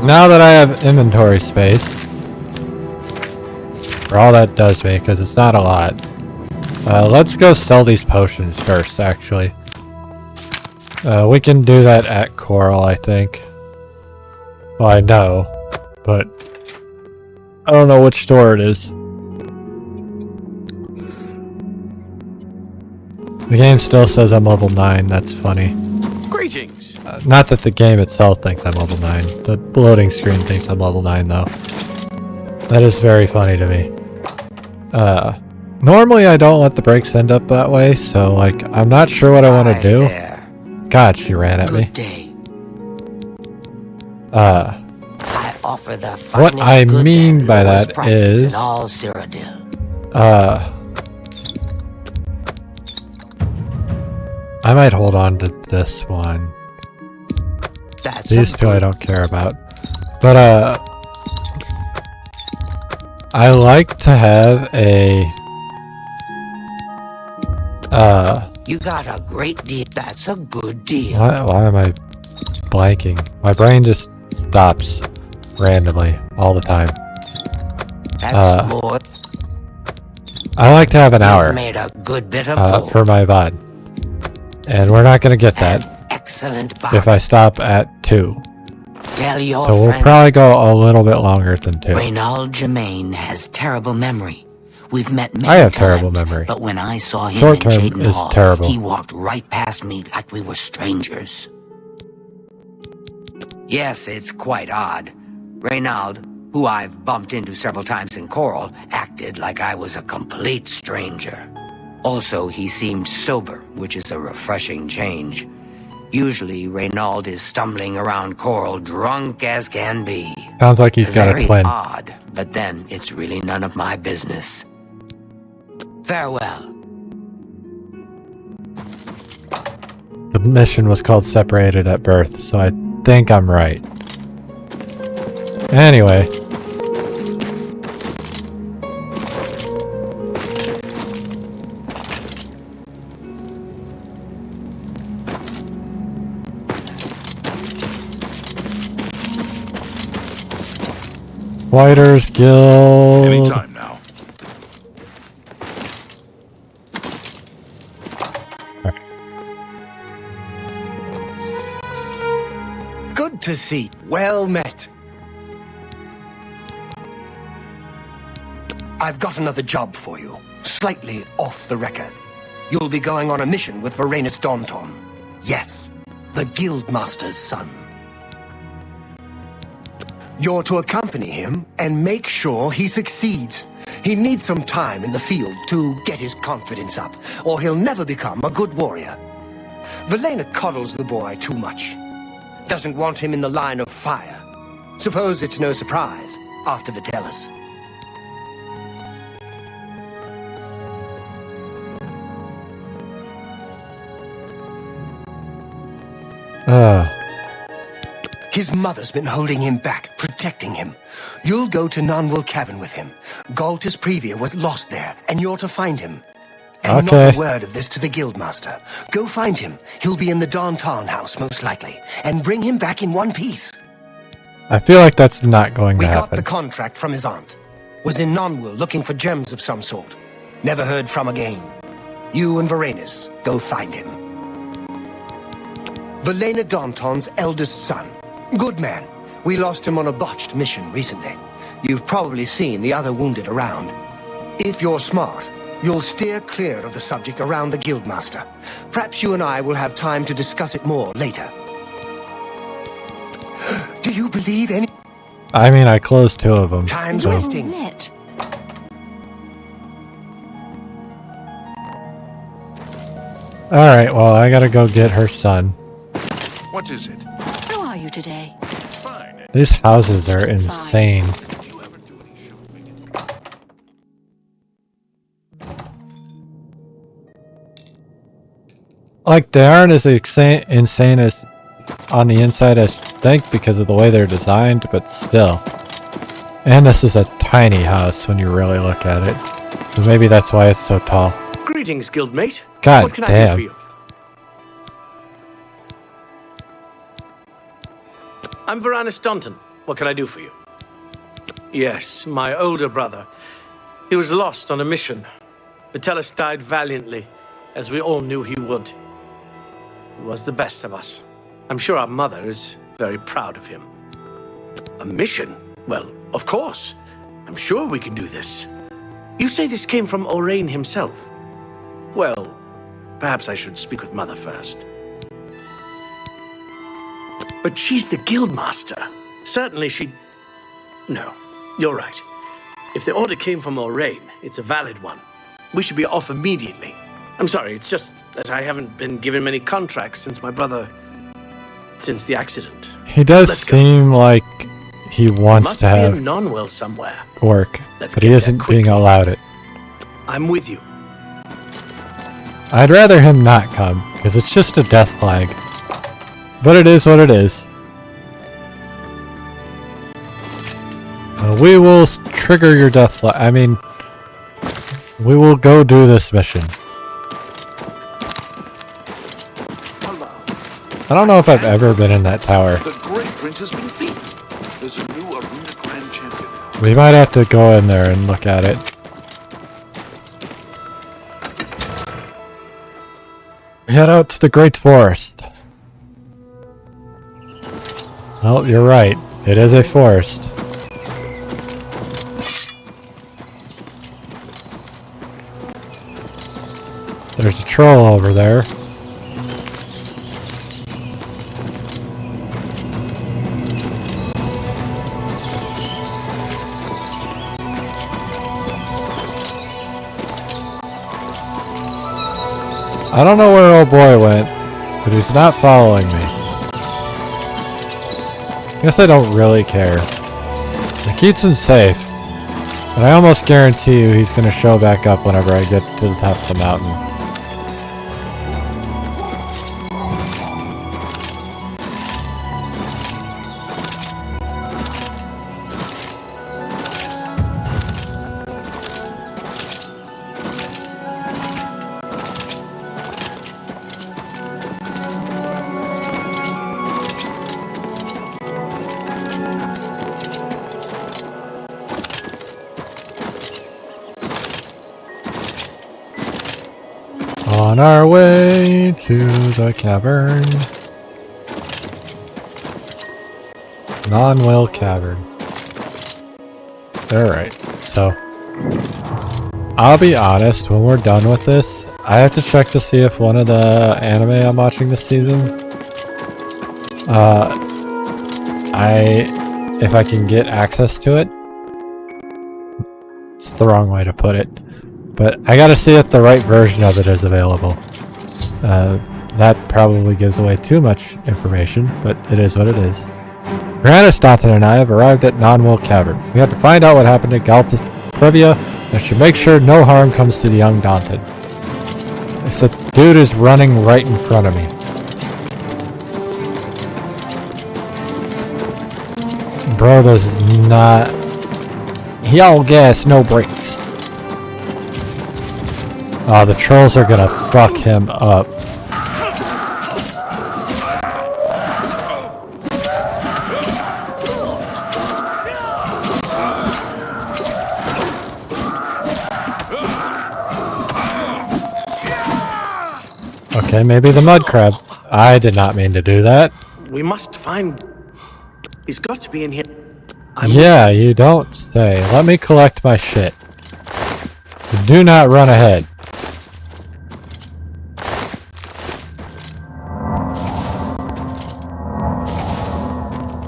now that I have inventory space, for all that does me, because it's not a lot, let's go sell these potions first, actually. We can do that at Coral, I think. Well, I know, but I don't know which store it is. The game still says I'm level 9, that's funny. Greetings! Not that the game itself thinks I'm level 9. The loading screen thinks I'm level 9, though. That is very funny to me. Normally I don't let the brakes end up that way, so, like, I'm not sure what I want to do. There. God, she ran at me. Good day. I Offer the what I goods mean and by lowest that prices is, in all Cyrodiil. I might hold on to this one. That's These two I don't care about. But, I like to have a, You got a great deal. That's a good deal. why am I blanking? My brain just stops randomly all the time. That's more. I like to have an You've hour made a good bit of gold. for my VOD. And we're not going to get An that excellent if I stop at 2. Tell your So we'll friend probably go a little bit longer than 2. Reynald Germain has terrible memory. We've met many I have times, terrible memory. But when I saw him Short in term Jaden is Hall, terrible. he walked right past me like we were strangers. Yes, it's quite odd. Reynald, who I've bumped into several times in Coral, acted like I was a complete stranger. Also, he seemed sober, which is a refreshing change. Usually, Reynald is stumbling around Coral drunk as can be. Sounds like he's got a Very twin. odd, but then it's really none of my business. Farewell. The mission was called Separated at Birth, so I think I'm right. Anyway. Fighters Guild. Anytime now. Good to see. Well met. I've got another job for you. Slightly off the record. You'll be going on a mission with Varanus Daunton. Yes, the Guildmaster's son. You're to accompany him and make sure he succeeds. He needs some time in the field to get his confidence up, or he'll never become a good warrior. Valena coddles the boy too much. Doesn't want him in the line of fire. Suppose it's no surprise after Vitellis. His mother's been holding him back, protecting him. You'll go to Nonwell Cavern with him. Galtus Previa was lost there, and you're to find him. And Okay. not a word of this to the Guildmaster. Go find him. He'll be in the Daunton house, most likely. And bring him back in one piece. I feel like that's not going We to got happen. the contract from his aunt. Was in Nonwell looking for gems of some sort. Never heard from again. You and Varanus, go find him. Valena Daunton's eldest son. Good man. We lost him on a botched mission recently. You've probably seen the other wounded around. If you're smart, you'll steer clear of the subject around the Guildmaster. Perhaps you and I will have time to discuss it more later. Do you believe any I mean, I closed 2 of them. time's so- wasting? Lit. Alright, well, I gotta go get her son. What is it? How are you today? Fine. These houses are insane. Did you ever do any shopping in Like, they aren't as insane as on the inside as you think because of the way they're designed, but still. And this is a tiny house when you really look at it. So maybe that's why it's so tall. Greetings, guildmate. God what can I damn. do for you? I'm Varanus Daunton. What can I do for you? Yes, my older brother. He was lost on a mission. Vitalis died valiantly, as we all knew he would. He was the best of us. I'm sure our mother is very proud of him. A mission? Well, of course. I'm sure we can do this. You say this came from Orain himself? Well, perhaps I should speak with Mother first. But she's the guildmaster. Certainly she... No, you're right. If the order came from Orain, it's a valid one. We should be off immediately. I'm sorry, it's just that I haven't been given many contracts since my brother... since the accident. He does Let's go. seem like he wants Must to be have in Nonwell somewhere. work, Let's but get he there isn't quickly. being allowed it. I'm with you. I'd rather him not come, because it's just a death flag. But it is what it is. We will trigger your death flag. I mean, we will go do this mission. I don't know if I've ever been in that tower. The Great Prince has been beaten. There's a new Arena Grand Champion. We might have to go in there and look at it. Head out to the Great Forest. Well, you're right. It is a forest. There's a troll over there. I don't know where old boy went, but he's not following me. Guess I don't really care. It keeps him safe, but I almost guarantee you he's gonna show back up whenever I get to the top of the mountain. On our way to the cavern. Non-Will Cavern. Alright, so I'll be honest, when we're done with this, I have to check to see if one of the anime I'm watching this season, if I can get access to it. It's the wrong way to put it. But I gotta see if the right version of it is available. That probably gives away too much information, but it is what it is. Grannis, Danton, and I have arrived at Non-Will Cavern. We have to find out what happened to Galtus Previa, and should make sure no harm comes to the young Danton. This dude is running right in front of me. Bro does not... He all gas, no brakes. Oh, the trolls are gonna fuck him up. Okay, maybe the mud crab. I did not mean to do that. We must find... He's got to be in here. Yeah, you don't say. Let me collect my shit. Do not run ahead.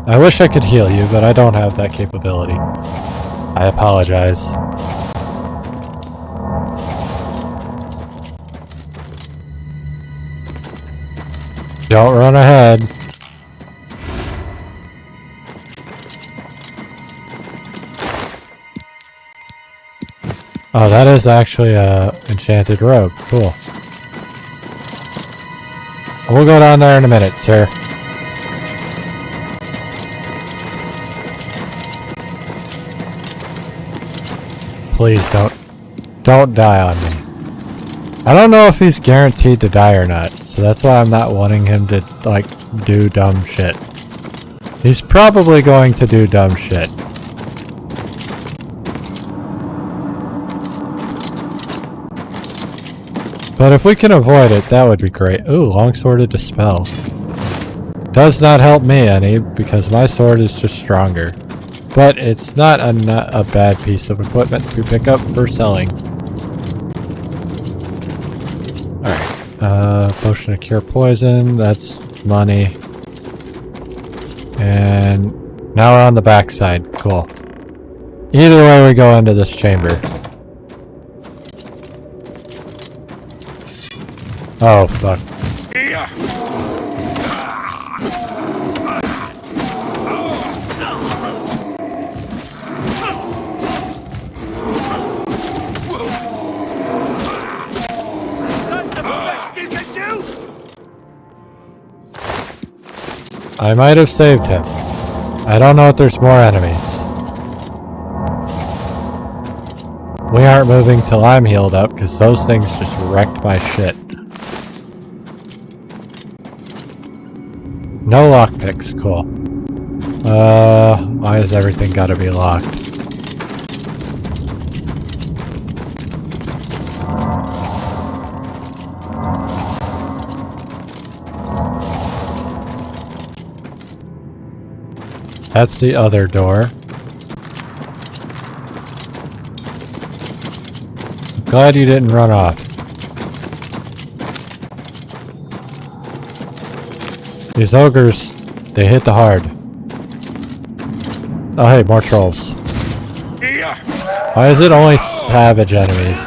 I wish I could heal you, but I don't have that capability. I apologize. Don't run ahead. Oh, that is actually a enchanted robe. Cool. We'll go down there in a minute, sir. Please don't die on me. I don't know if he's guaranteed to die or not, so that's why I'm not wanting him to, like, do dumb shit. He's probably going to do dumb shit. But if we can avoid it, that would be great. Ooh, longsword of dispel. Does not help me any, because my sword is just stronger. But it's not a bad piece of equipment to pick up for selling. Alright, potion to cure poison, that's money. And now we're on the backside, cool. Either way we go into this chamber. Oh, fuck. I might have saved him. I don't know if there's more enemies. We aren't moving till I'm healed up, because those things just wrecked my shit. No lockpicks, cool. Why has everything gotta be locked? That's the other door. Glad you didn't run off. These ogres, they hit the hard. Oh hey, more trolls. Why is it only savage enemies?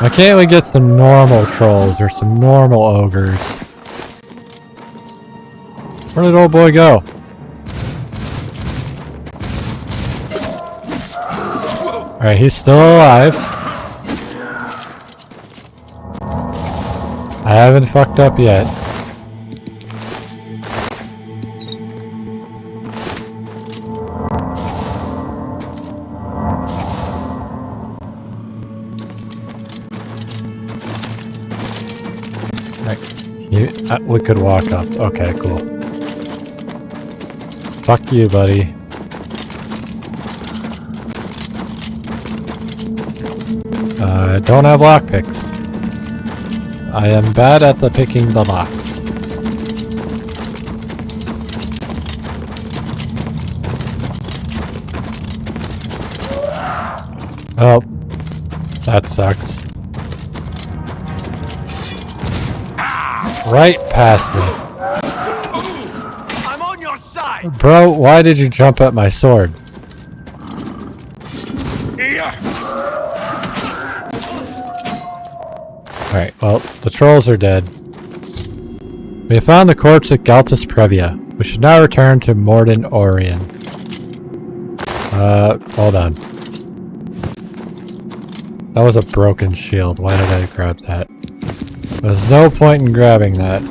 Why can't we get some normal trolls or some normal ogres? Where did old boy go? Alright, he's still alive. I haven't fucked up yet. Right. We could walk up. Okay, cool. Fuck you, buddy. I don't have lockpicks. I am bad at the picking the locks. Oh, that sucks. Right past me. Bro, why did you jump at my sword? Alright, well, the trolls are dead. We have found the corpse at Galtus Previa. We should now return to Morden Orion. Hold on. That was a broken shield. Why did I grab that? There's no point in grabbing that.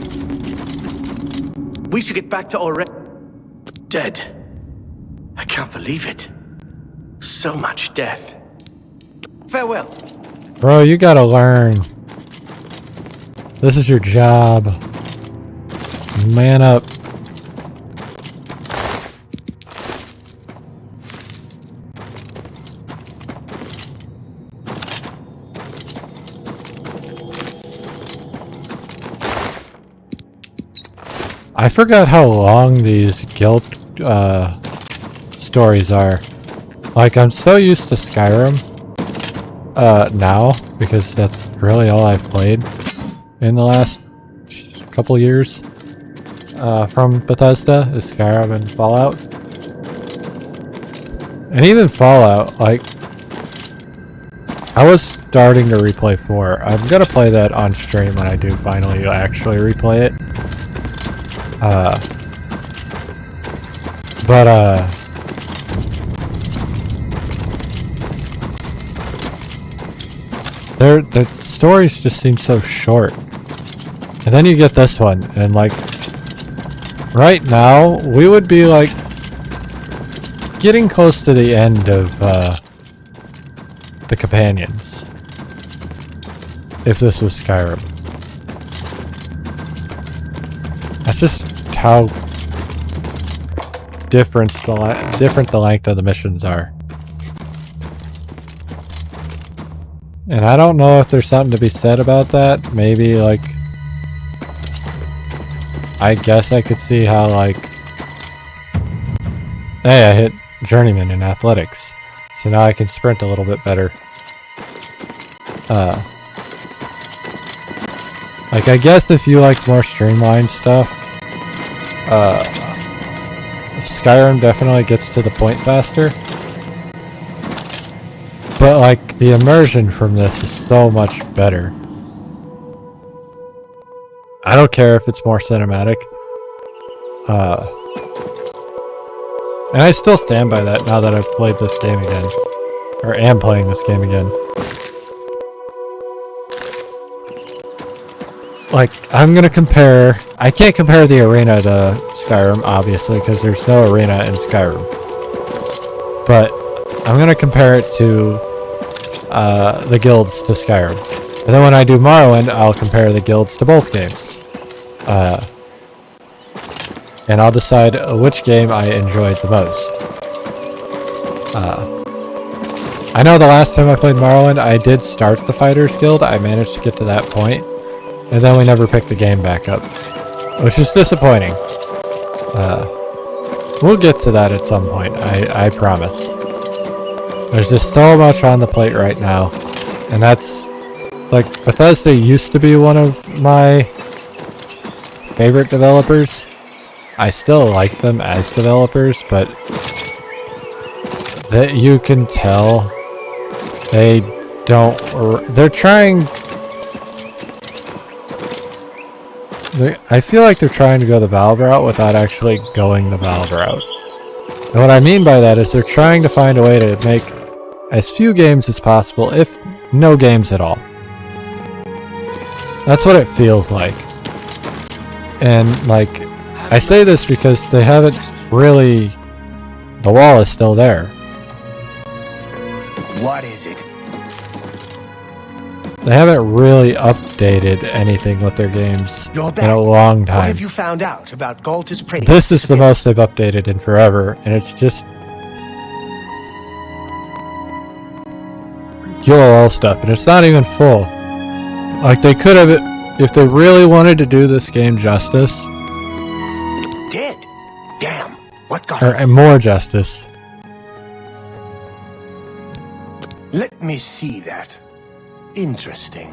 We should get back to Orion. Dead. I can't believe it. So much death. Farewell. Bro, you gotta learn. This is your job. Man up. I forgot how long these guild stories are. Like, I'm so used to Skyrim now, because that's really all I've played in the last couple years from Bethesda, is Skyrim and Fallout. And even Fallout, like, I was starting to replay 4. I'm gonna play that on stream when I do finally actually replay it. The stories just seem so short. And then you get this one, and like, right now, we would be like, getting close to the end of, the companions. If this was Skyrim. That's just how different the length of the missions are. And I don't know if there's something to be said about that. Maybe, like, I guess I could see how, like, hey, I hit Journeyman in athletics. So now I can sprint a little bit better. Like, I guess if you like more streamlined stuff, Skyrim definitely gets to the point faster. But, like, the immersion from this is so much better. I don't care if it's more cinematic. And I still stand by that now that I've played this game again. Or am playing this game again. Like, I'm gonna compare... I can't compare the arena to Skyrim, obviously, because there's no arena in Skyrim. But I'm gonna compare it to the guilds to Skyrim. And then when I do Morrowind, I'll compare the guilds to both games. And I'll decide which game I enjoyed the most. I know the last time I played Morrowind, I did start the Fighters Guild. I managed to get to that point. And then we never picked the game back up. Which is disappointing. We'll get to that at some point, I promise. There's just so much on the plate right now. And that's... Like, Bethesda used to be one of my favorite developers. I still like them as developers, but that you can tell they don't... They're trying... I feel like they're trying to go the Valve route without actually going the Valve route. And what I mean by that is they're trying to find a way to make as few games as possible, if no games at all. That's what it feels like. And, like, I say this because they haven't really... The wall is still there. What is it? They haven't really updated anything with their games You're in back. a long What time. have you found out about Galter's Praise? This is the most they've updated in forever, and it's just... URL stuff, and it's not even full. Like, they could have... If they really wanted to do this game justice... Dead? Damn. What got Or more justice. Let me see that. Interesting.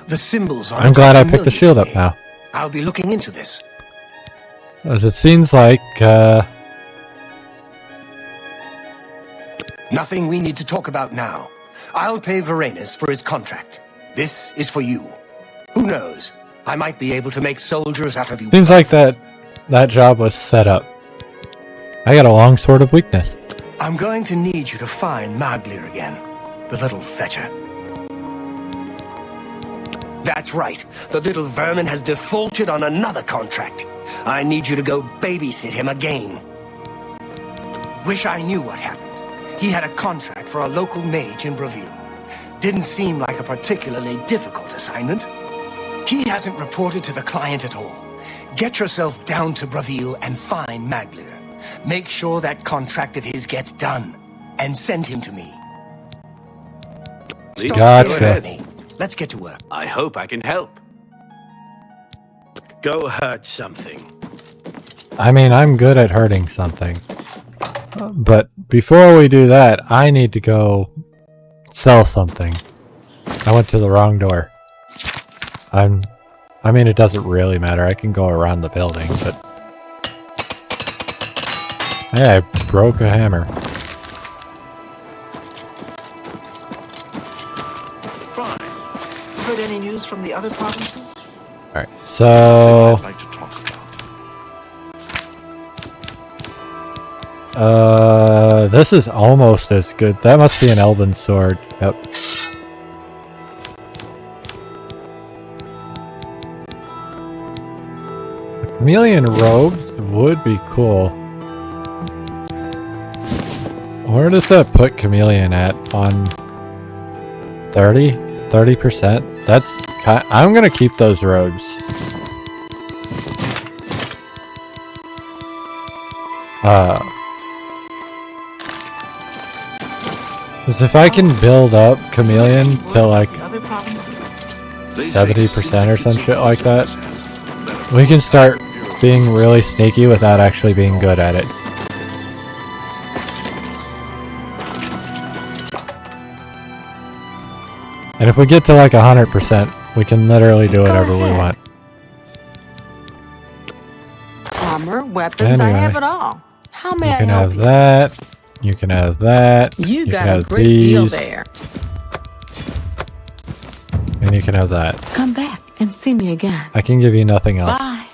The symbols on I'm it glad are I picked the familiar shield to up me. now. I'll be looking into this. As it seems like, Nothing we need to talk about now. I'll pay Varenas for his contract. This is for you. Who knows? I might be able to make soldiers out of you. seems like that job was set up. I got a long sword of weakness. I'm going to need you to find Maglir again. The little fetcher. That's right. The little vermin has defaulted on another contract. I need you to go babysit him again. Wish I knew what happened. He had a contract for a local mage in Bravil. Didn't seem like a particularly difficult assignment. He hasn't reported to the client at all. Get yourself down to Bravil and find Maglir. Make sure that contract of his gets done. And send him to me. Stop Gotcha. staring at me. Let's get to work. I hope I can help. Go hurt something. I mean, I'm good at hurting something. But before we do that, I need to go sell something. I went to the wrong door. I mean, it doesn't really matter. I can go around the building, but... Hey, I broke a hammer. Fine. Heard any news from the other provinces? Alright, so... I'd like to talk about. This is almost as good. That must be an elven sword. Yep. Chameleon robes would be cool. Where does that put Chameleon at? On 30? 30%? That's... I'm gonna keep those robes. Because if I can build up Chameleon to like Other provinces? 70% or some shit like that, we can start being really sneaky without actually being good at it. And if we get to like 100%, we can literally do whatever we want. Armor, weapons, I Anyway. have it all. How may You I can help have you? that. You can have that. You can got a have great deal these, there. And you can have that. Come back and see me again. I can give you nothing else. Bye.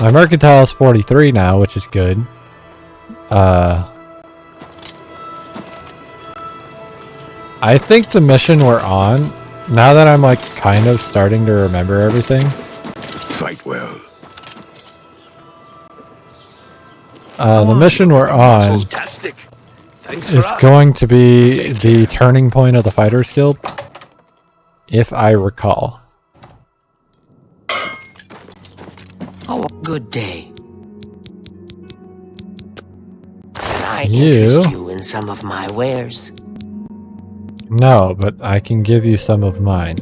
My mercantile is 43 now, which is good. I think the mission we're on, now that I'm like kind of starting to remember everything, Fight well. the mission we're on Fantastic. Thanks for is asking. going to be the turning point of the Fighters Guild, if I recall. Oh, good day. Can I You? interest you in some of my wares? No, but I can give you some of mine.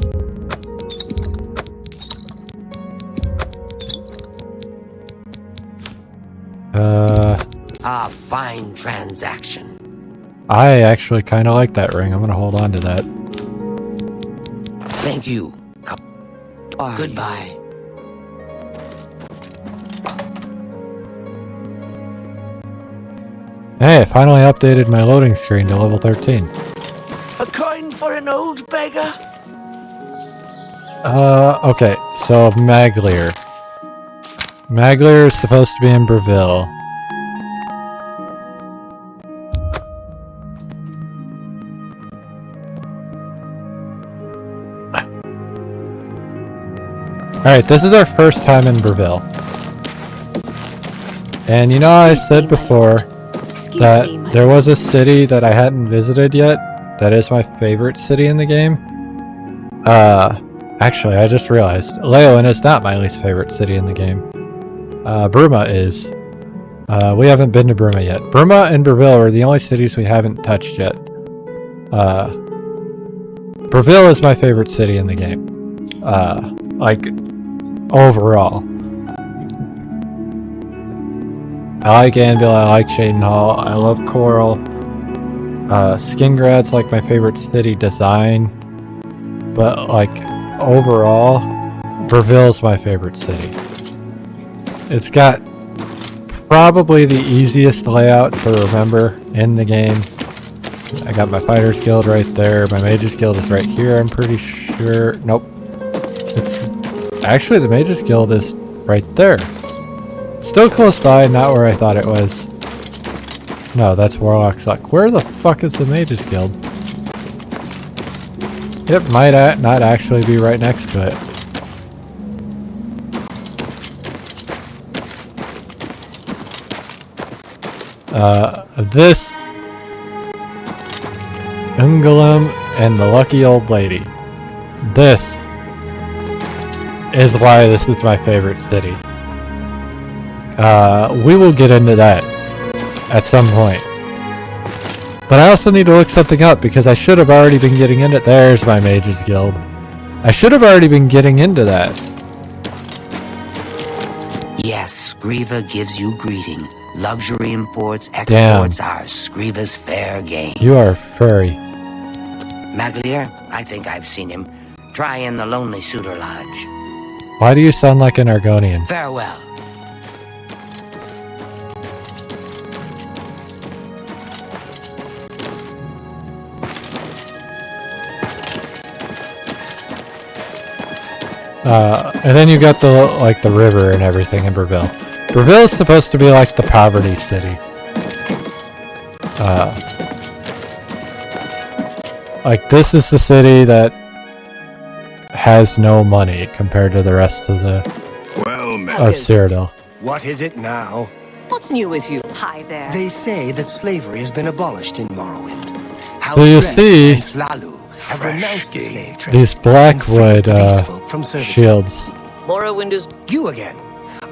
A fine transaction. I actually kind of like that ring. I'm going to hold on to that. Thank you. Goodbye. Hey, I finally updated my loading screen to level 13. A coin for an old beggar? Okay, so Maglier. Maglier is supposed to be in Breville. Alright, this is our first time in Breville. And you know how I said before Excuse that me, my there was a city that I hadn't visited yet that is my favorite city in the game? Actually, I just realized Leowen is not my least favorite city in the game. Bruma is. We haven't been to Bruma yet. Bruma and Breville are the only cities we haven't touched yet. Breville is my favorite city in the game. Like, overall. I like Anvil, I like Shaden Hall, I love Coral. Skingrad's like my favorite city design. But like, overall, Breville's my favorite city. It's got probably the easiest layout to remember in the game. I got my Fighters Guild right there, my Mages Guild is right here, I'm pretty sure. Nope. It's actually, the Mages Guild is right there. Still close by, not where I thought it was. No, that's Warlock's Luck. Where the fuck is the Mages Guild? It might not actually be right next to it. This Ungolum and the Lucky Old Lady. This is why this is my favorite city. We will get into that at some point. But I also need to look something up because I should have already been getting into it. There's my Mages Guild. I should have already been getting into that. Yes, Skriva gives you greeting. Luxury imports, exports are Skriva's fair game. You are furry. Maglier, I think I've seen him. Try in the Lonely Suitor Lodge. Why do you sound like an Argonian? Farewell. And then you got the river and everything in Breville. Breville is supposed to be like the poverty city. Like this is the city that has no money compared to the rest of the Well met. of Cyrodiil. What is it now? What's new with you? Hi there. They say that slavery has been abolished in Morrowind. House So you Dress see, and Lalu have renounced the slave trade. These and freed Blackwood the beast folk from servitude. shields. Morrowind is You again.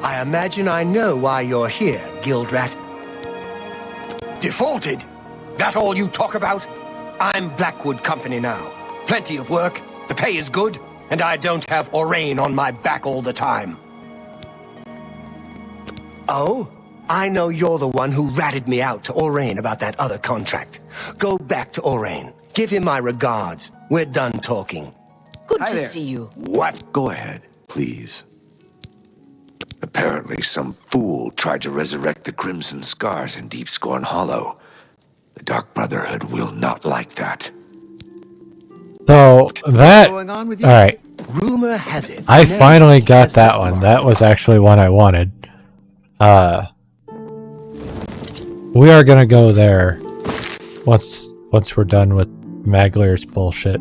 I imagine I know why you're here, Guild Rat. Defaulted? That all you talk about? I'm Blackwood Company now. Plenty of work, the pay is good, and I don't have Orain on my back all the time. Oh? I know you're the one who ratted me out to Orain about that other contract. Go back to Orain. Give him my regards. We're done talking. Good to see you. What? Go ahead, please. Apparently some fool tried to resurrect the Crimson Scars in Deep Scorn Hollow. The Dark Brotherhood will not like that. So that. Going on with you? All right. Rumor has it. I Nelly finally got has that left one. mark. That was actually one I wanted. We are gonna go there once we're done with Maglier's bullshit.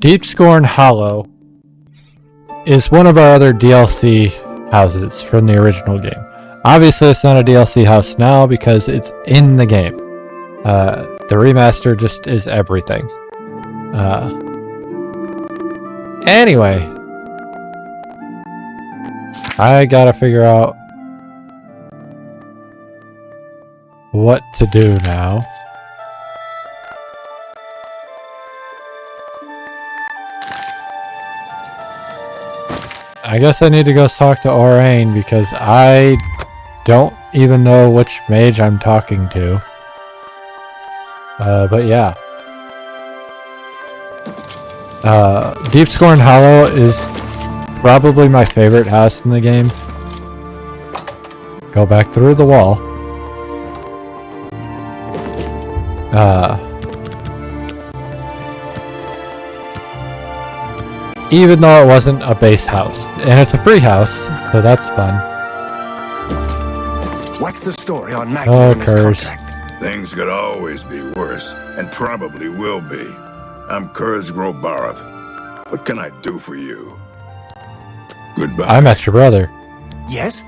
Deep Scorn Hollow is one of our other DLC houses from the original game. Obviously, it's not a DLC house now because it's in the game. The remaster just is everything. Anyway, I gotta figure out what to do now. I guess I need to go talk to Orain because I don't even know which mage I'm talking to. But yeah. Deep Scorn Hollow is probably my favorite house in the game. Go back through the wall. Even though it wasn't a base house. And it's a free house, so that's fun. What's the story on Oh, Maglio and his curse. contract? Things could always be worse, and probably will be. I'm Kurz Grobarth. What can I do for you? Goodbye. I met your brother. Yes?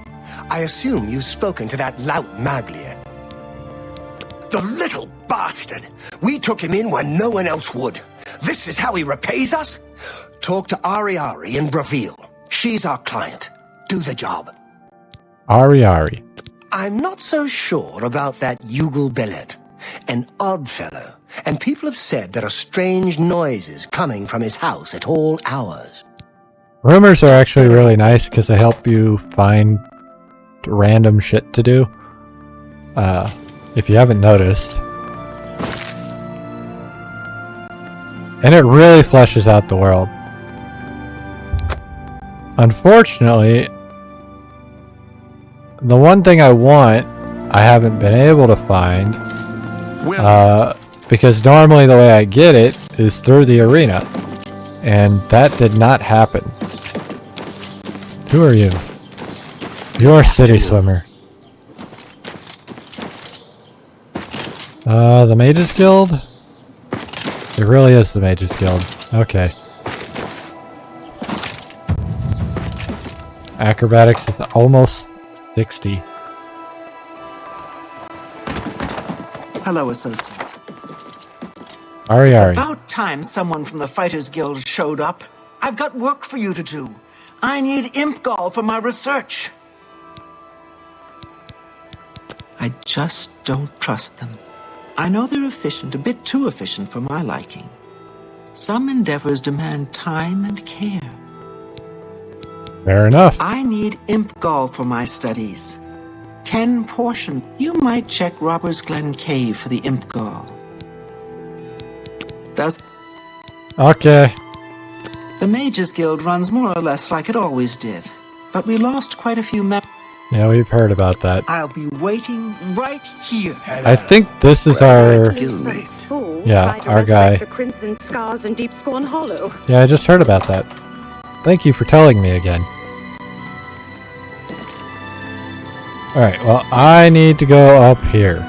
I assume you've spoken to that lout Maglier. The little bastard! We took him in when no one else would. This is how he repays us? Talk to Ari in Bravil. She's our client. Do the job. Ari. I'm not so sure about that Yugal Belet. An odd fellow. And people have said there are strange noises coming from his house at all hours. Rumors are actually really nice because they help you find random shit to do. If you haven't noticed. And it really fleshes out the world. Unfortunately, the one thing I want, I haven't been able to find. Because normally the way I get it is through the arena. And that did not happen. Who are you? You're a city swimmer. The Mages Guild? It really is the Mages Guild. Okay. Acrobatics is almost 60. Hello, associate. Ari. It's about time someone from the Fighters Guild showed up. I've got work for you to do. I need imp gall for my research. I just don't trust them. I know they're efficient, a bit too efficient for my liking. Some endeavors demand time and care. Fair enough. I need imp gall for my studies. 10 portions. You might check Robbers Glen Cave for the imp gall. Does Okay. the Mages Guild runs more or less like it always did, but we lost quite a few members. Yeah, we've heard about that. I'll be waiting right here. I think this is our... You some fool Yeah, tried to our resurrect guy. the Crimson Scars in Deep Scorn Hollow. Yeah, I just heard about that. Thank you for telling me again. Alright, well, I need to go up here.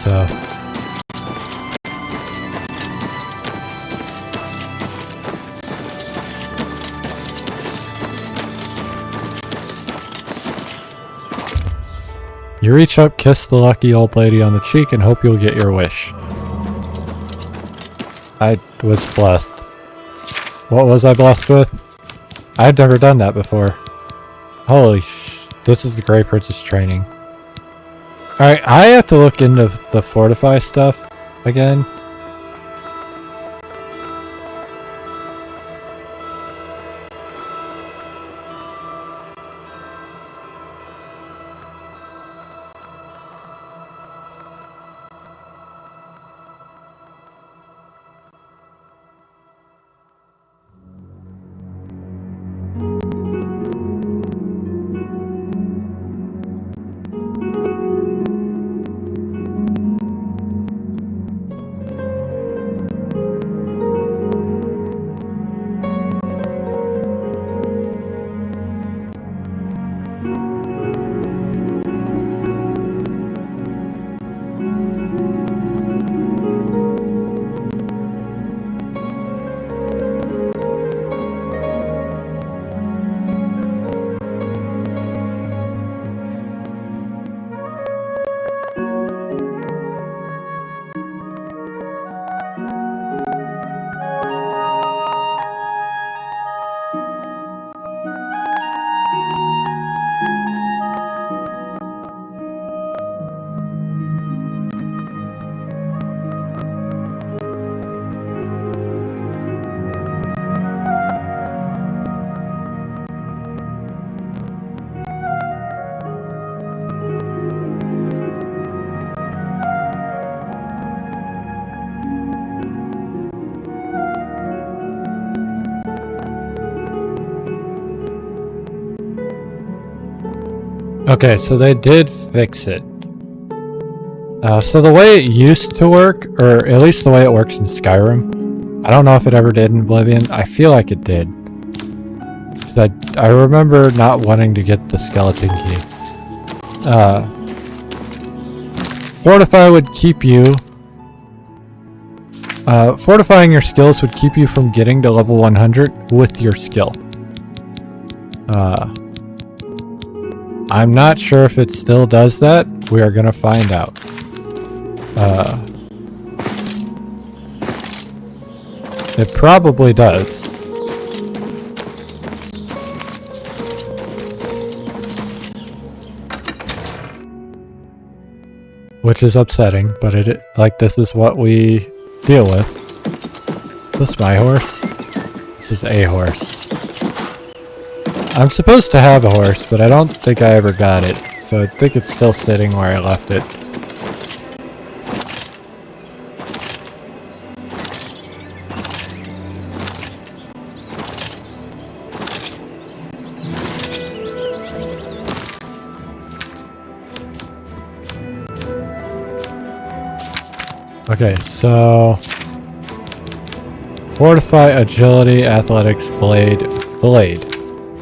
So... You reach up, kiss the lucky old lady on the cheek, and hope you'll get your wish. I was blessed. What was I blessed with? I've never done that before. Holy this is the Grey Princess training. Alright, I have to look into the fortify stuff again. Okay, so they did fix it. So the way it used to work, or at least the way it works in Skyrim, I don't know if it ever did in Oblivion. I feel like it did. 'Cause I remember not wanting to get the skeleton key. Fortify would keep you... fortifying your skills would keep you from getting to level 100 with your skill. I'm not sure if it still does that. We are gonna find out. It probably does. Which is upsetting, but this is what we deal with. Is this my horse? This is a horse. I'm supposed to have a horse, but I don't think I ever got it, so I think it's still sitting where I left it. Okay, so... Fortify, Agility, Athletics, Blade.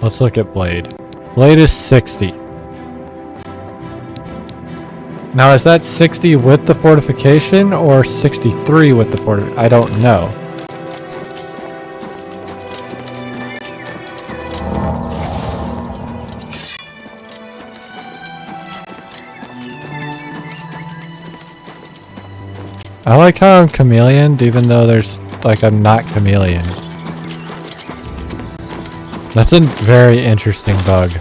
Let's look at Blade. Blade is 60. Now is that 60 with the fortification or 63 with the fortification? I don't know. I like how I'm chameleoned even though I'm not chameleon. That's a very interesting bug.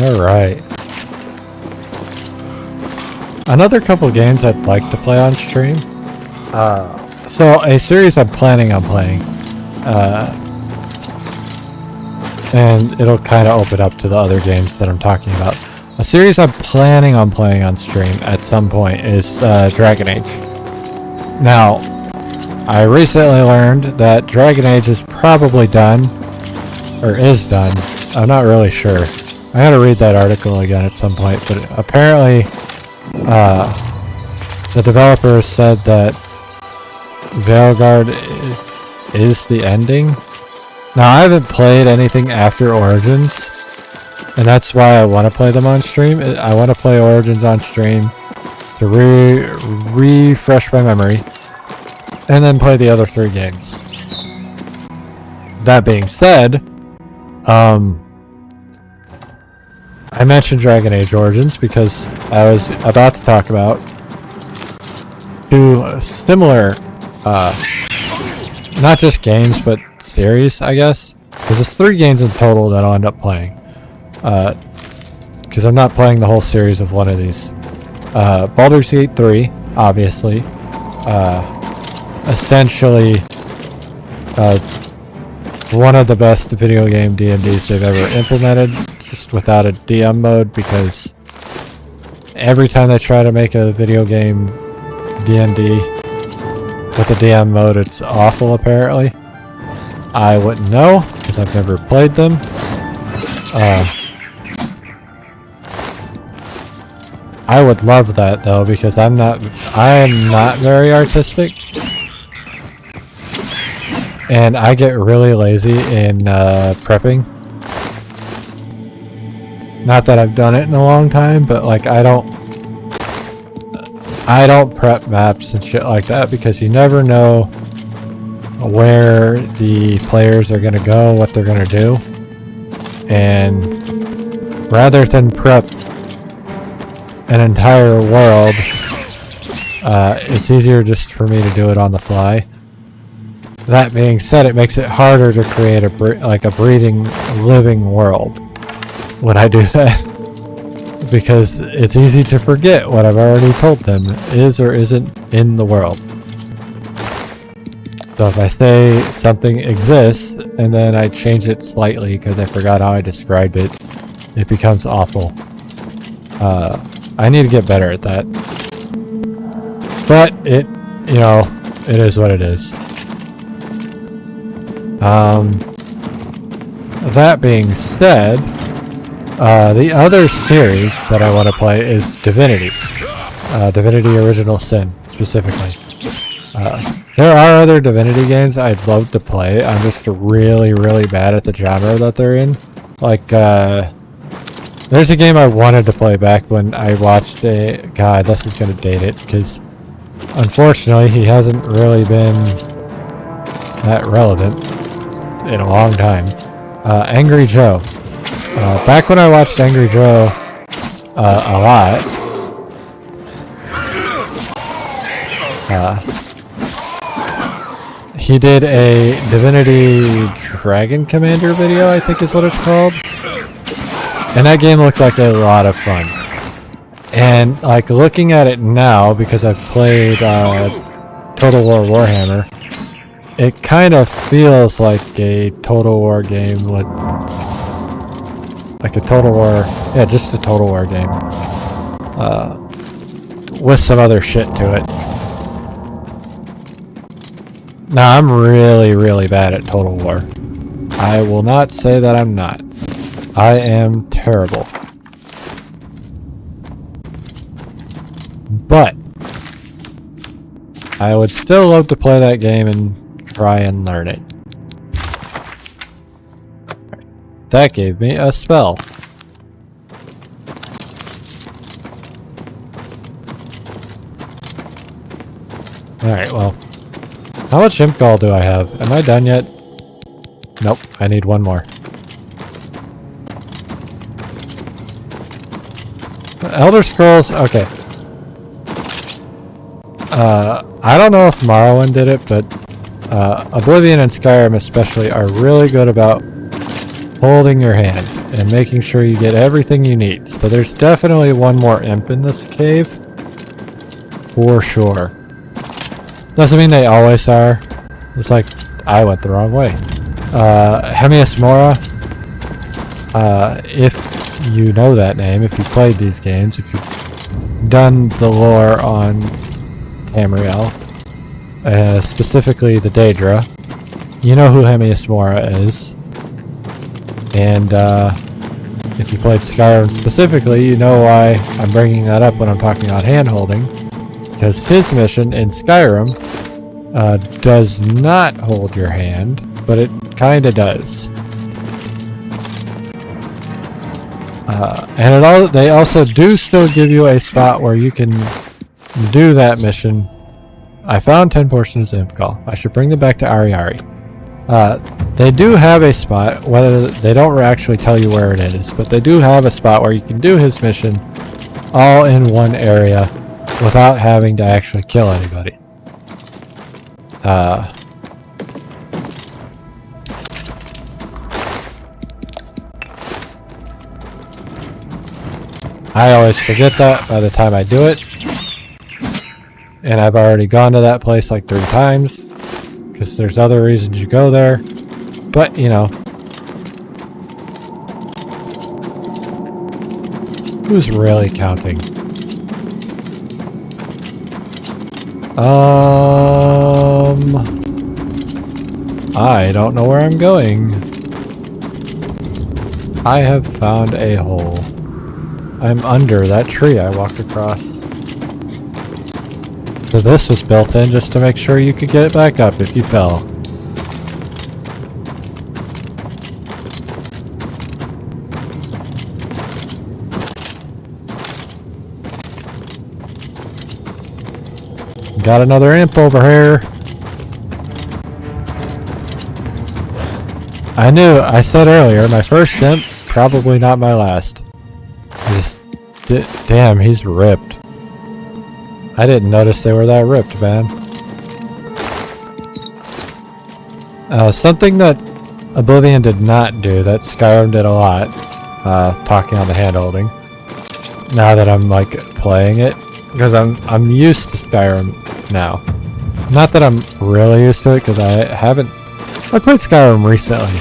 Alright. Another couple games I'd like to play on stream. So a series I'm planning on playing. And it'll kind of open up to the other games that I'm talking about. A series I'm planning on playing on stream at some point is Dragon Age. Now, I recently learned that Dragon Age is probably done. Or is done. I'm not really sure. I gotta read that article again at some point, but apparently the developers said that Veilguard is the ending. Now I haven't played anything after Origins, and that's why I want to play them on stream. I want to play Origins on stream to refresh my memory, and then play the other 3 games. That being said, I mentioned Dragon Age Origins because I was about to talk about 2 similar, not just games, but series, I guess. Because it's 3 games in total that I'll end up playing. Because I'm not playing the whole series of one of these. Baldur's Gate 3, obviously. Essentially, one of the best video game D&Ds they've ever implemented, just without a DM mode, because every time they try to make a video game D&D with a DM mode, it's awful apparently. I wouldn't know, because I've never played them. I would love that though, because I am not very artistic. And I get really lazy in prepping. Not that I've done it in a long time, but like I don't prep maps and shit like that, because you never know where the players are going to go, what they're going to do. And rather than prep an entire world, it's easier just for me to do it on the fly. That being said, it makes it harder to create a breathing, living world when I do that, because it's easy to forget what I've already told them is or isn't in the world. So if I say something exists and then I change it slightly because I forgot how I described it, it becomes awful. I need to get better at that. But it is what it is. That being said, the other series that I want to play is Divinity. Divinity Original Sin, specifically. There are other Divinity games I'd love to play. I'm just really, really bad at the genre that they're in. Like, there's a game I wanted to play back when I watched a... God, this is going to date it, because unfortunately he hasn't really been that relevant in a long time. Angry Joe. Back when I watched Angry Joe a lot, he did a Divinity Dragon Commander video, I think is what it's called. And that game looked like a lot of fun. And like looking at it now, because I've played Total War Warhammer, it kind of feels like a Total War game with... like a Total War... yeah, just a Total War game. With some other shit to it. Now, I'm really, really bad at Total War. I will not say that I'm not. I am terrible. But I would still love to play that game and try and learn it. That gave me a spell. Alright, well. How much Imp Gall do I have? Am I done yet? Nope, I need one more. Elder Scrolls, okay. I don't know if Morrowind did it, but Oblivion and Skyrim especially are really good about holding your hand and making sure you get everything you need. So there's definitely one more imp in this cave. For sure. Doesn't mean they always are. It's like, I went the wrong way. Hemius Mora. If you know that name, if you played these games, if you've done the lore on Tamriel, specifically the Daedra, you know who Hemius Mora is. And if you played Skyrim specifically, you know why I'm bringing that up when I'm talking about hand-holding. Because his mission in Skyrim does not hold your hand, but it kinda does. And they also do still give you a spot where you can do that mission I found 10 portions of Imp Gall. I should bring them back to Ariari. They do have a spot, whether they don't actually tell you where it is, but they do have a spot where you can do his mission all in one area without having to actually kill anybody. I always forget that by the time I do it. And I've already gone to that place like 3 times. Because there's other reasons you go there. But, you know. Who's really counting? I don't know where I'm going. I have found a hole. I'm under that tree I walked across. So this was built in just to make sure you could get back up if you fell. Got another imp over here. I said earlier, my first imp, probably not my last. Damn, he's ripped. I didn't notice they were that ripped, man. Something that Oblivion did not do, that Skyrim did a lot, talking on the hand-holding, now that I'm, like, playing it, because I'm used to Skyrim now. Not that I'm really used to it, because I played Skyrim recently.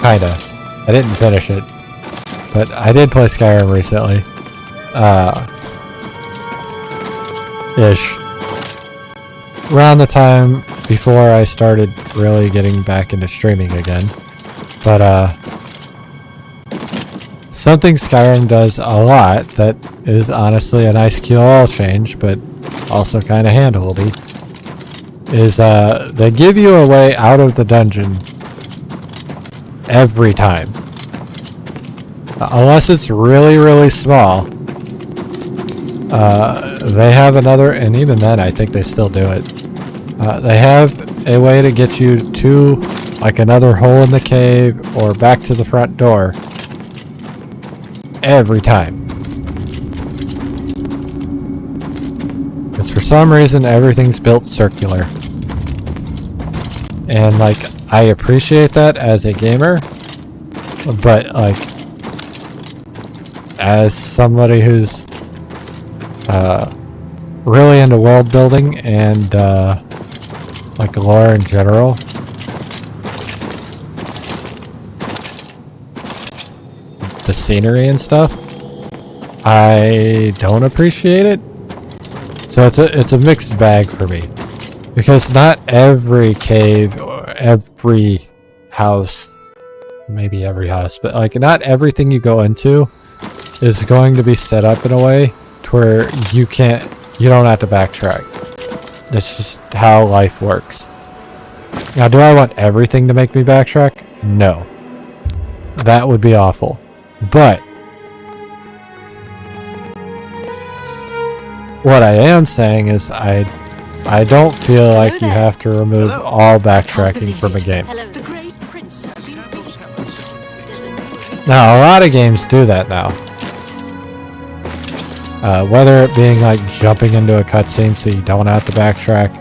Kinda. I didn't finish it. But I did play Skyrim recently. Ish. Around the time before I started really getting back into streaming again. But, something Skyrim does a lot that is honestly a nice QOL change, but also kind of hand-holdy, is, they give you a way out of the dungeon every time. Unless it's really, really small. They have another, and even then I think they still do it. They have a way to get you to, like, another hole in the cave or back to the front door every time. Because for some reason everything's built circular. And, like, I appreciate that as a gamer, but, like, as somebody who's really into world building and like lore in general, the scenery and stuff, I don't appreciate it. So it's a mixed bag for me, because not every cave or every house, maybe every house, but like not everything you go into is going to be set up in a way to where you don't have to backtrack. That's just how life works. Now, do I want everything to make me backtrack? No. That would be awful. But what I am saying is I don't feel like you have to remove all backtracking from a game. Now, a lot of games do that now. Whether it being like jumping into a cutscene so you don't have to backtrack,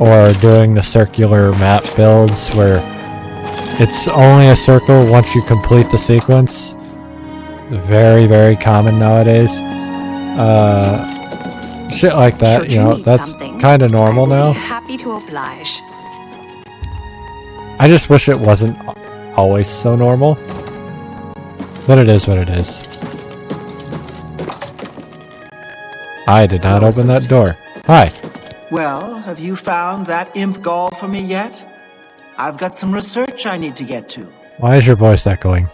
or doing the circular map builds where it's only a circle once you complete the sequence. Very, very common nowadays. Shit like that, you know, that's kind of normal now. Happy to oblige. I just wish it wasn't always so normal. But it is what it is. I did not open that door. Hi. Well, have you found that imp gall for me yet? I've got some research I need to get to. Why is your voice echoing?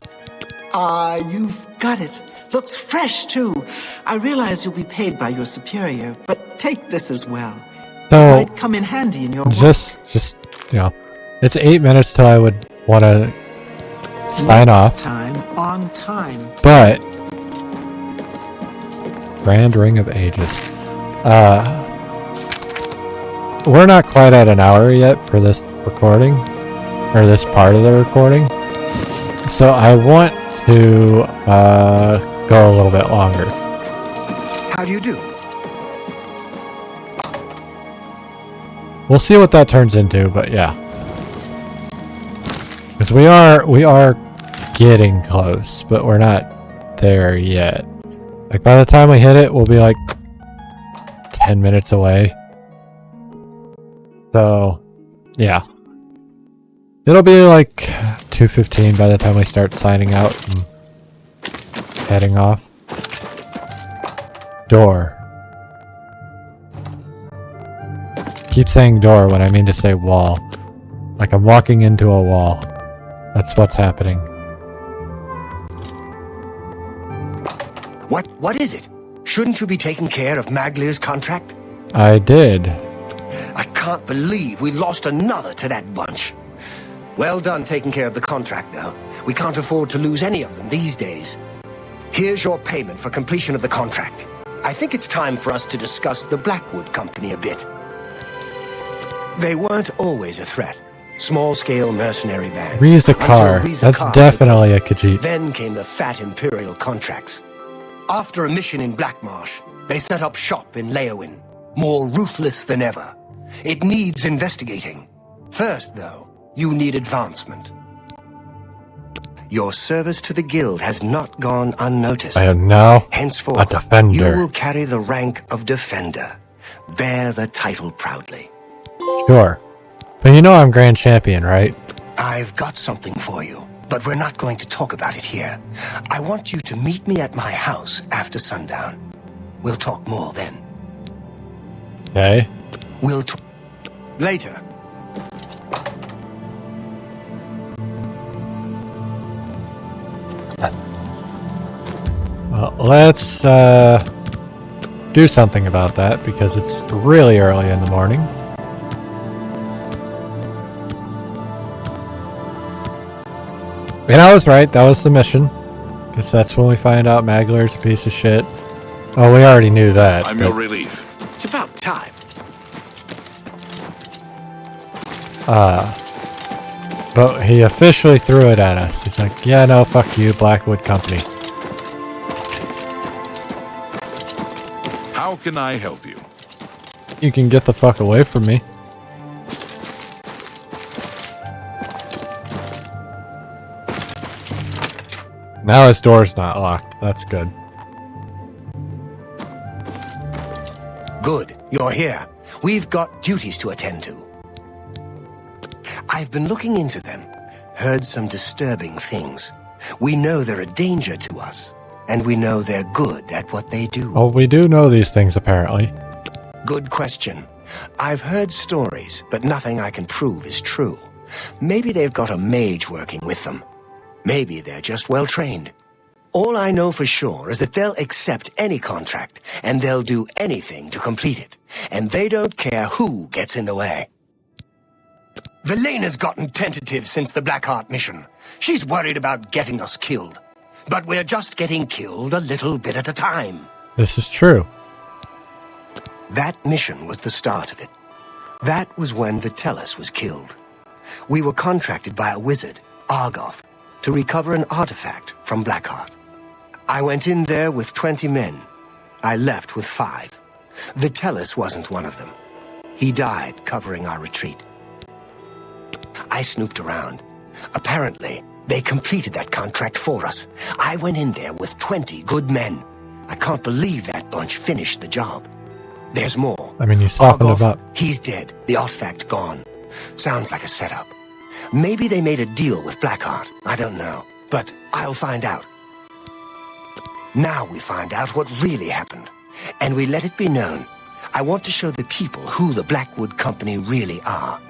You've got it. Looks fresh, too. I realize you'll be paid by your superior, but take this as well. So, it might come in handy in your work. Just, you know, it's 8 minutes till I would want to sign off. Next time, on time. But Grand Ring of Ages. we're not quite at an hour yet for this recording, or this part of the recording. So I want to go a little bit longer. How do you do? We'll see what that turns into, but yeah. Because we are getting close, but we're not there yet. Like by the time we hit it, we'll be like 10 minutes away. So, yeah. It'll be like 2:15 by the time we start signing out and heading off. Door. Keep saying door when I mean to say wall. Like I'm walking into a wall. That's what's happening. What is it? Shouldn't you be taking care of Maglier's contract? I did. I can't believe we lost another to that bunch. Well done taking care of the contract, though. We can't afford to lose any of them these days. Here's your payment for completion of the contract. I think it's time for us to discuss the Blackwood Company a bit. They weren't always a threat. Small-scale mercenary band. Riza Kar. That's definitely a Khajiit. Then came the fat Imperial contracts. After a mission in Blackmarsh, they set up shop in Leowin, more ruthless than ever. It needs investigating. First, though, you need advancement. Your service to the guild has not gone unnoticed. I am now Henceforth, a defender. you will carry the rank of defender. Bear the title proudly. Sure. But you know I'm Grand Champion, right? I've got something for you, but we're not going to talk about it here. I want you to meet me at my house after sundown. We'll talk more then. Okay. We'll talk later. Well, let's do something about that because it's really early in the morning. And I was right, that was the mission. Because that's when we find out Maglier's a piece of shit. Oh, we already knew that. I'm your relief. It's about time. But he officially threw it at us. He's like, yeah, no, fuck you, Blackwood Company. How can I help you? You can get the fuck away from me. Now his door's not locked. That's good. Good, you're here. We've got duties to attend to. I've been looking into them, heard some disturbing things. We know they're a danger to us, and we know they're good at what they do. Oh, we do know these things, apparently. Good question. I've heard stories, but nothing I can prove is true. Maybe they've got a mage working with them. Maybe they're just well-trained. All I know for sure is that they'll accept any contract, and they'll do anything to complete it. And they don't care who gets in the way. Velena's gotten tentative since the Blackheart mission. She's worried about getting us killed. But we're just getting killed a little bit at a time. This is true. That mission was the start of it. That was when Vitelis was killed. We were contracted by a wizard, Argoth, to recover an artifact from Blackheart. I went in there with 20 men. I left with 5. Vitelis wasn't one of them. He died covering our retreat. I snooped around. Apparently, they completed that contract for us. I went in there with 20 good men. I can't believe that bunch finished the job. There's more. I mean, you softened him up. He's dead. The artifact gone. Sounds like a setup. Maybe they made a deal with Blackheart. I don't know. But I'll find out. Now we find out what really happened. And we let it be known. I want to show the people who the Blackwood Company really are.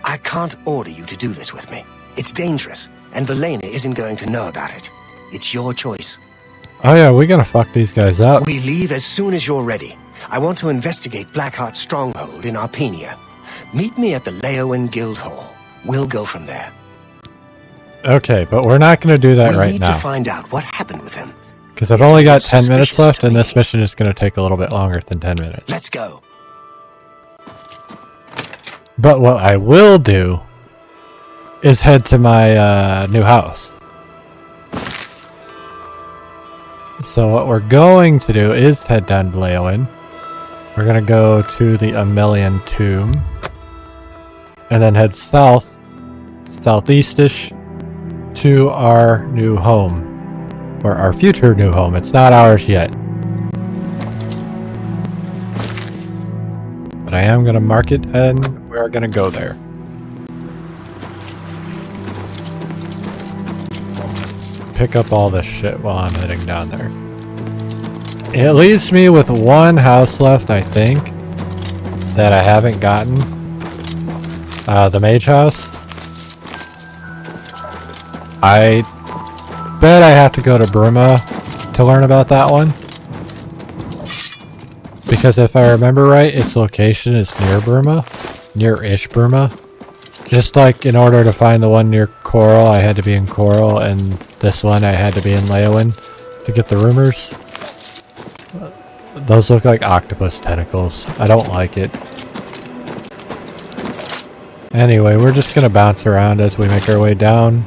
I can't order you to do this with me. It's dangerous, and Velena isn't going to know about it. It's your choice. Oh yeah, we're gonna fuck these guys up. We leave as soon as you're ready. I want to investigate Blackheart's stronghold in Arpenia. Meet me at the Leowin Guild Hall. We'll go from there. Okay, but we're not gonna do that We right need now. to find out what happened with him. Because I've It's only a got little 10 minutes suspicious left, to and me. this mission is gonna take a little bit longer than 10 minutes. Let's go. But what I will do is head to my new house. So what we're going to do is head down to Leowen. We're going to go to the Amelian Tomb. And then head south, southeastish, to our new home. Or our future new home. It's not ours yet. But I am going to mark it and we're going to go there. Pick up all this shit while I'm heading down there. It leaves me with one house left, I think, that I haven't gotten. The mage house. I bet I have to go to Bruma to learn about that one. Because if I remember right, its location is near Bruma. Near-ish Bruma. Just like in order to find the one near Coral, I had to be in Coral, and this one I had to be in Leowen to get the rumors. Those look like octopus tentacles. I don't like it. Anyway, we're just gonna bounce around as we make our way down.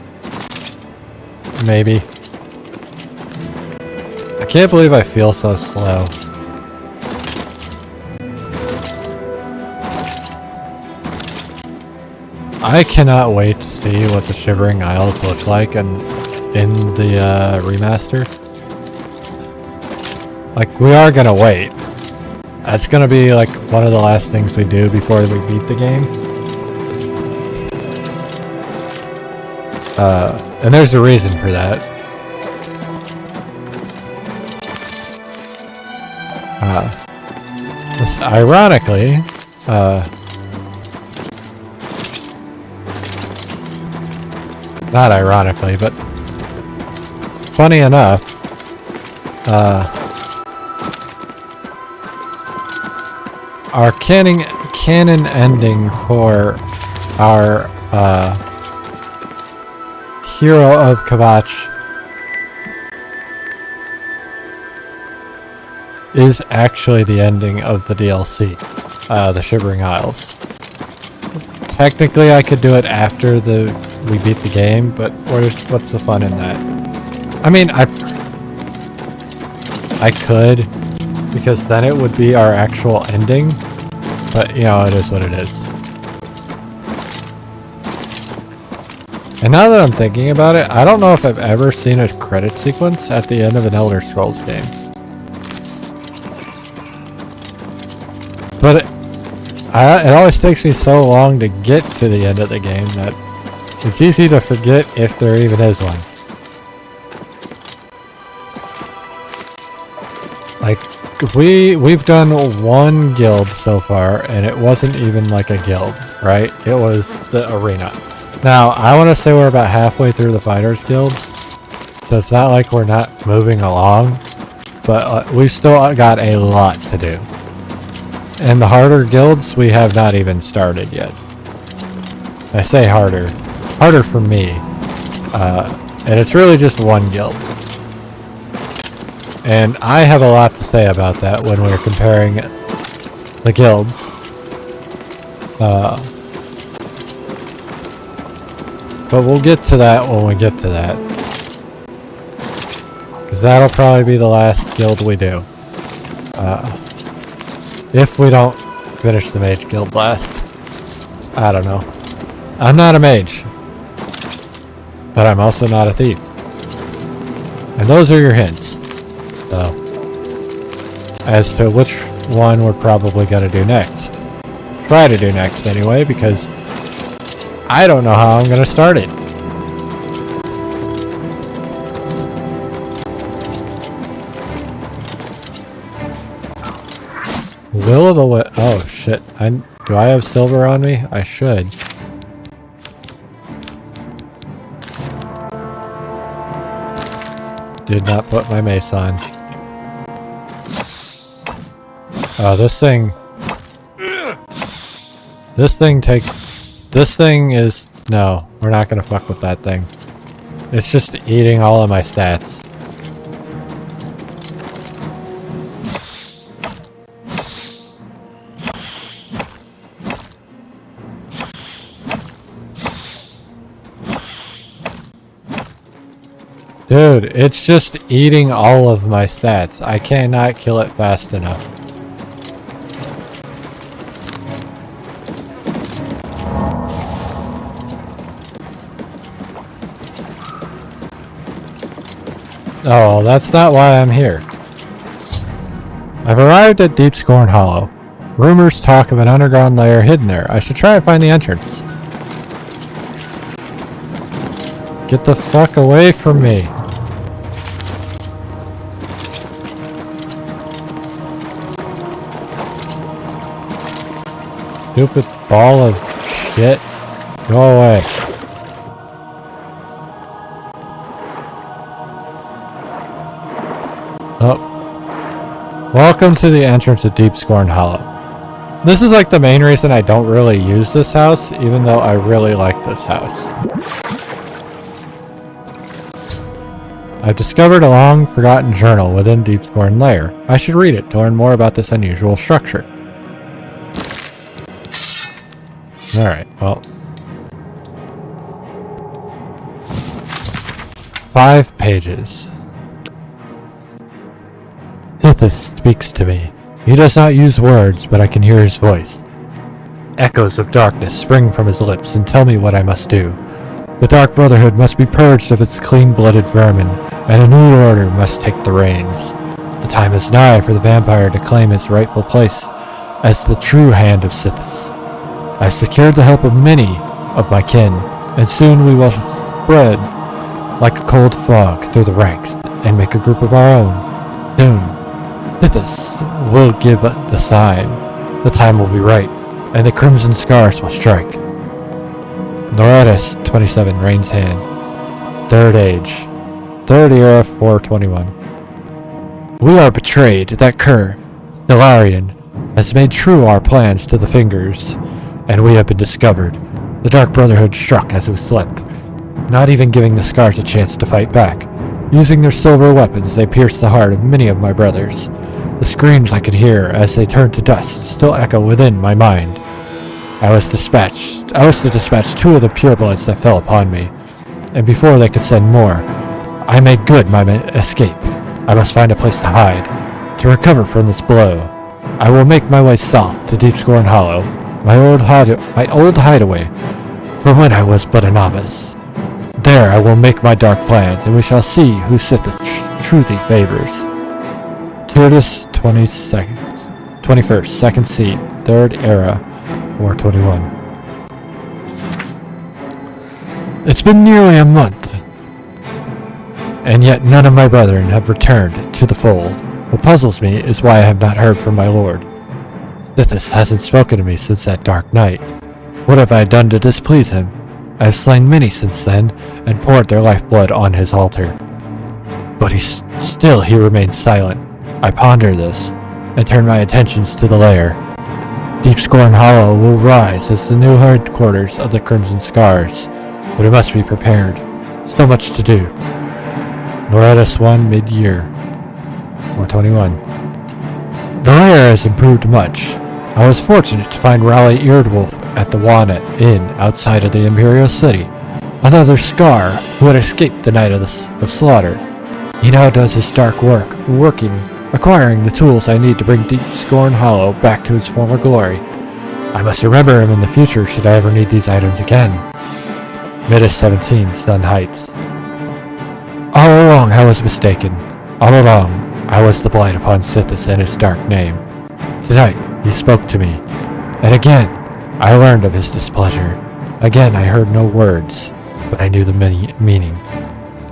Maybe. I can't believe I feel so slow. I cannot wait to see what the Shivering Isles look like in the remaster. Like, we are gonna wait. That's gonna be like one of the last things we do before we beat the game. And there's a reason for that. Ironically, not ironically, but funny enough, our canon ending for our Hero of Kvatch is actually the ending of the DLC, the Shivering Isles. Technically, I could do it after we beat the game, but what's the fun in that? I mean, I could, because then it would be our actual ending, but you know, it is what it is. And now that I'm thinking about it, I don't know if I've ever seen a credit sequence at the end of an Elder Scrolls game. But it always takes me so long to get to the end of the game that it's easy to forget if there even is one. Like, we've done one guild so far, and it wasn't even like a guild, right? It was the arena. Now, I want to say we're about halfway through the Fighters Guild, so it's not like we're not moving along, but we've still got a lot to do. And the harder guilds, we have not even started yet. I say harder. Harder for me. And it's really just one guild. And I have a lot to say about that when we're comparing the guilds. But we'll get to that when we get to that. Because that'll probably be the last guild we do. If we don't finish the mage guild last. I don't know. I'm not a mage. But I'm also not a thief. And those are your hints. So, as to which one we're probably going to do next. Try to do next anyway, because I don't know how I'm going to start it. Will of the oh shit. Do I have silver on me? I should. Did not put my mace on. Oh, this thing is... No, we're not gonna fuck with that thing. It's just eating all of my stats. Dude, it's just eating all of my stats. I cannot kill it fast enough. Oh, that's not why I'm here. I've arrived at Deep Scorn Hollow. Rumors talk of an underground lair hidden there. I should try to find the entrance. Get the fuck away from me. Stupid ball of shit. Go away. Oh. Welcome to the entrance of Deep Scorn Hollow. This is like the main reason I don't really use this house, even though I really like this house. I've discovered a long-forgotten journal within Deep Scorn Lair. I should read it to learn more about this unusual structure. Alright, well. 5 pages. Sithis speaks to me. He does not use words, but I can hear his voice. Echoes of darkness spring from his lips and tell me what I must do. The Dark Brotherhood must be purged of its clean-blooded vermin, and a new order must take the reins. The time is nigh for the vampire to claim his rightful place as the true hand of Sithis. I've secured the help of many of my kin, and soon we will spread like a cold fog through the ranks and make a group of our own. Soon, Sithis will give the sign. The time will be right, and the crimson scars will strike. Noratus 27, Rain's Hand. Third Age. Third Era 421. We are betrayed. That cur, Stellarian, has made true our plans to the fingers, and we have been discovered. The Dark Brotherhood struck as we slept, not even giving the scars a chance to fight back. Using their silver weapons, they pierced the heart of many of my brothers. The screams I could hear as they turned to dust still echo within my mind. I was to dispatch 2 of the purebloods that fell upon me, and before they could send more, I made good my escape. I must find a place to hide, to recover from this blow. I will make my way south to Deep Scorn Hollow, my old hideaway, from when I was but a novice. There I will make my dark plans, and we shall see who Sithis truly favors. Tyrtus 21st, Second Seat, Third Era, 421. It's been nearly a month, and yet none of my brethren have returned to the fold. What puzzles me is why I have not heard from my lord. Sithis hasn't spoken to me since that dark night. What have I done to displease him? I have slain many since then, and poured their lifeblood on his altar. But still he remains silent. I ponder this, and turn my attentions to the lair. Deep Scorn Hollow will rise as the new headquarters of the Crimson Scars, but it must be prepared. So much to do. Noratus 1 mid-year, 421. The lair has improved much. I was fortunate to find Raleigh Eardwolf at the Walnut Inn outside of the Imperial City, another Scar who had escaped the night of slaughter. He now does his dark work, acquiring the tools I need to bring Deep Scorn Hollow back to its former glory. I must remember him in the future should I ever need these items again. Midas 17, Sun Heights. All along I was mistaken. All along I was the blight upon Sithis and his dark name. Tonight he spoke to me, and again I learned of his displeasure. Again I heard no words, but I knew the meaning.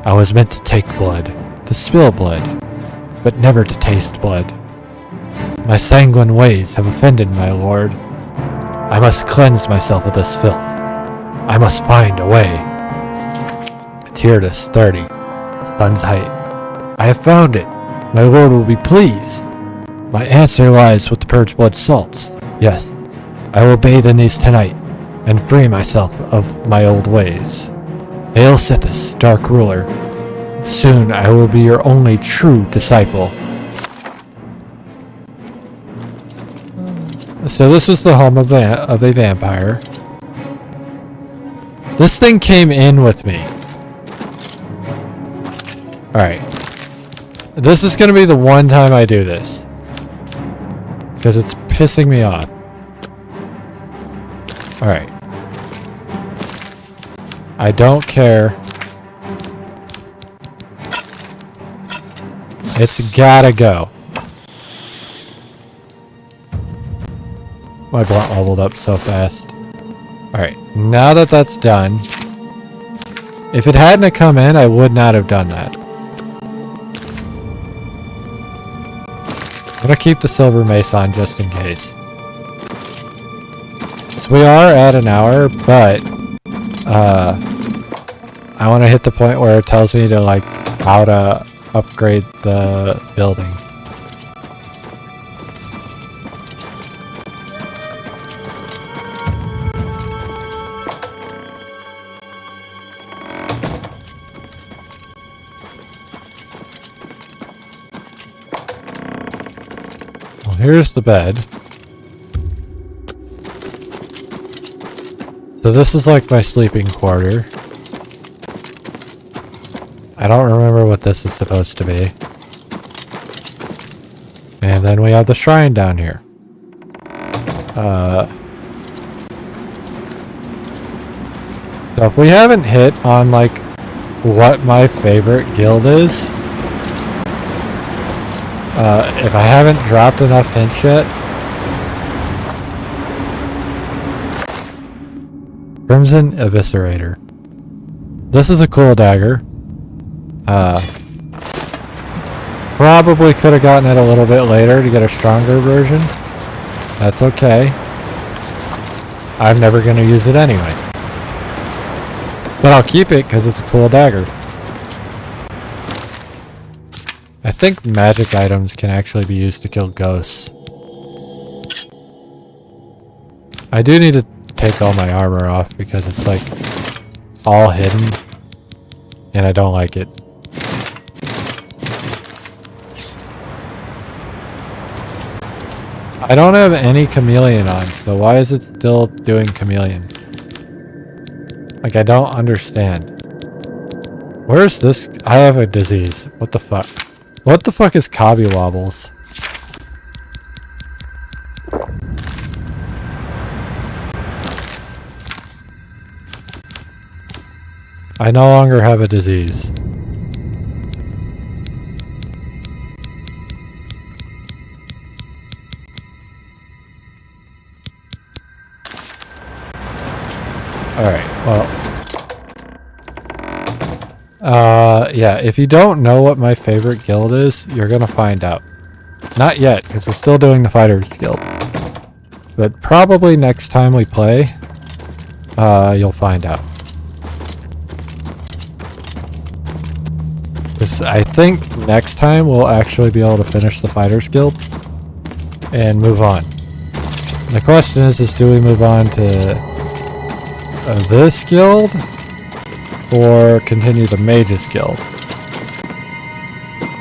I was meant to take blood, to spill blood, but never to taste blood. My sanguine ways have offended my lord. I must cleanse myself of this filth. I must find a way. Tyrtus 30, Sun's Height. I have found it. My lord will be pleased. My answer lies with the purge blood salts. Yes, I will bathe in these tonight, and free myself of my old ways. Hail Sithis, Dark Ruler. Soon I will be your only true disciple. So this was the home of a vampire. This thing came in with me. Alright. This is gonna be the one time I do this. Because it's pissing me off. Alright. I don't care. It's gotta go. My blunt leveled up so fast. Alright, now that that's done. If it hadn't have come in, I would not have done that. I'm gonna keep the silver mace on just in case. So we are at an hour, but I want to hit the point where it tells me to like how to upgrade the building. Well, here's the bed. So this is like my sleeping quarter. I don't remember what this is supposed to be. And then we have the shrine down here. So if we haven't hit on like what my favorite guild is, if I haven't dropped enough hints yet, Crimson Eviscerator. This is a cool dagger. Probably could have gotten it a little bit later to get a stronger version. That's okay. I'm never going to use it anyway. But I'll keep it because it's a cool dagger. I think magic items can actually be used to kill ghosts. I do need to take all my armor off because it's like all hidden and I don't like it. I don't have any chameleon on, so why is it still doing chameleon? Like, I don't understand. Where's this? I have a disease. What the fuck? What the fuck is Cobby Wobbles? I no longer have a disease. Alright, well. Yeah, if you don't know what my favorite guild is, you're gonna find out. Not yet, because we're still doing the Fighters Guild. But probably next time we play, you'll find out. I think next time we'll actually be able to finish the Fighters Guild and move on. The question is do we move on to this guild or continue the Mages Guild?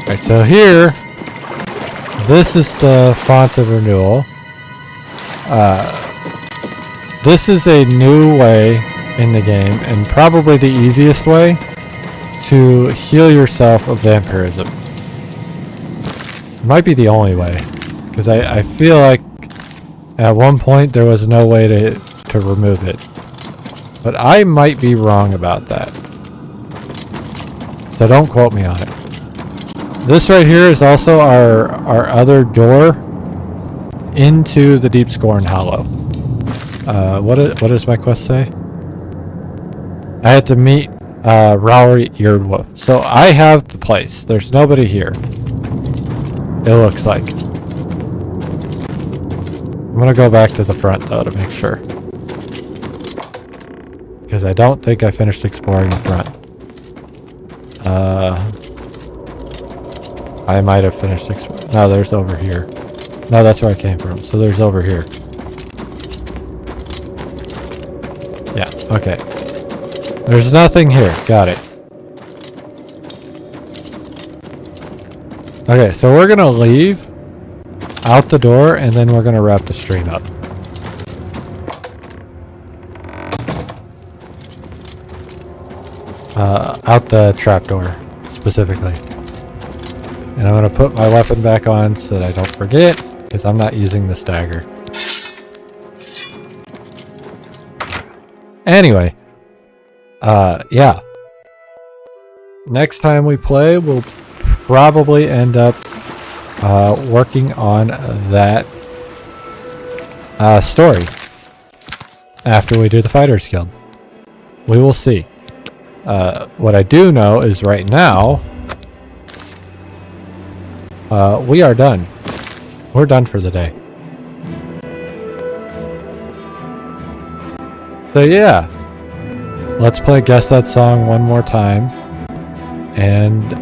Alright, so here, this is the font of renewal. This is a new way in the game and probably the easiest way to heal yourself of vampirism. It might be the only way, because I feel like at one point there was no way to remove it. But I might be wrong about that. So don't quote me on it. This right here is also our other door into the Deep Scorn Hollow. What does my quest say? I had to meet Rowry Earwolf. So I have the place. There's nobody here. It looks like. I'm gonna go back to the front though to make sure. Because I don't think I finished exploring the front. I might have finished exploring. No, there's over here. No, that's where I came from. So there's over here. Yeah, okay. There's nothing here. Got it. Okay, so we're going to leave out the door and then we're going to wrap the stream up. Out the trapdoor. specifically. And I'm going to put my weapon back on so that I don't forget, because I'm not using this dagger. Anyway, yeah. Next time we play, we'll probably end up working on that story after we do the Fighters Guild. We will see. What I do know is right now, we are done. We're done for the day. So yeah, let's play Guess That Song one more time. And